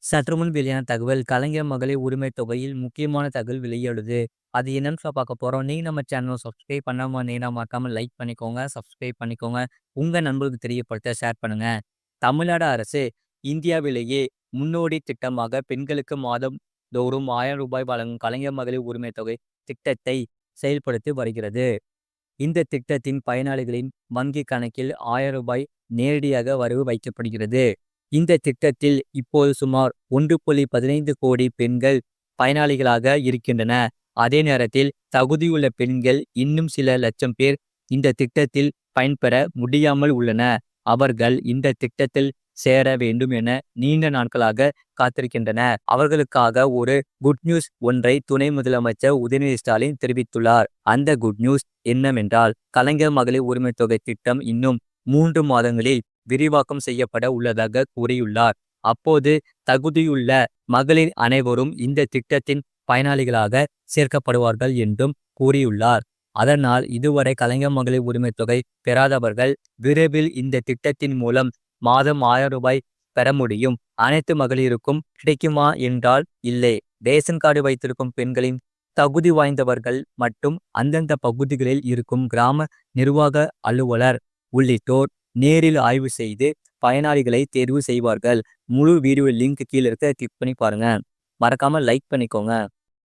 சற்றுமுன் வெளியான தகவல் கலைஞர் மகளிர் உரிமை தொகையில் முக்கியமான தகவல் வெளியிடுது. அது என்னன்னு பார்க்க போறோம். நீங்க நம்ம சேனலை சப்ஸ்கிரைப் பண்ணாம இருந்தீங்கன்னா மறக்காம லைக் பண்ணிக்கோங்க, சப்ஸ்கிரைப் பண்ணிக்கோங்க. உங்க நண்பர்களுக்கு தெரியப்படுத்த ஷேர் பண்ணுங்க. தமிழ்நாடு அரசு இந்தியாவிலேயே முன்னோடி திட்டமாக பெண்களுக்கு மாதம் தோறும் ரூபாய் வழங்கும் கலைஞர் மகளிர் உரிமை தொகை திட்டத்தை செயல்படுத்தி வருகிறது. இந்த திட்டத்தின் பயனாளிகளின் வங்கி கணக்கில் ரூபாய் நேரடியாக வரவு வைக்கப்படுகிறது. இந்த திட்டத்தில் இப்போது சுமார் 1.15 கோடி பெண்கள் பயனாளிகளாக இருக்கின்றன. அதே நேரத்தில் தகுதியுள்ள பெண்கள் இன்னும் சில லட்சம் பேர் இந்த திட்டத்தில் பயன்பெற முடியாமல் உள்ளன. அவர்கள் இந்த திட்டத்தில் சேர வேண்டும் என நீண்ட நாட்களாக காத்திருக்கின்றனர். அவர்களுக்காக ஒரு குட் நியூஸ் ஒன்றை துணை முதலமைச்சர் உதயநிதி ஸ்டாலின் தெரிவித்துள்ளார். அந்த குட் நியூஸ் என்னவென்றால், கலைஞர் மகளிர் உரிமை தொகை திட்டம் இன்னும் 3 மாதங்களில் விரிவாக்கம் செய்யப்பட உள்ளதாக கூறியுள்ளார். அப்போது தகுதியுள்ள மகளிர் அனைவரும் இந்த திட்டத்தின் பயனாளிகளாக சேர்க்கப்படுவார்கள் என்றும் கூறியுள்ளார். அதனால் இதுவரை கலைஞர் மகளிர் உரிமை தொகை பெறாதவர்கள் விரைவில் இந்த திட்டத்தின் மூலம் மாதம் ரூபாய் பெற முடியும். அனைத்து மகளிருக்கும் கிடைக்குமா என்றால் இல்லை. ரேஷன் கார்டு வைத்திருக்கும் பெண்களின் தகுதி வாய்ந்தவர்கள் மற்றும் அந்தந்த பகுதிகளில் இருக்கும் கிராம நிர்வாக அலுவலர் உள்ளிட்டோர் நேரில் ஆய்வு செய்து பயனாளிகளை தேர்வு செய்வார்கள். முழு வீடியோ லிங்க் கீழே இருக்க கிளிக் பண்ணி பாருங்க. மறக்காம லைக் பண்ணிக்கோங்க.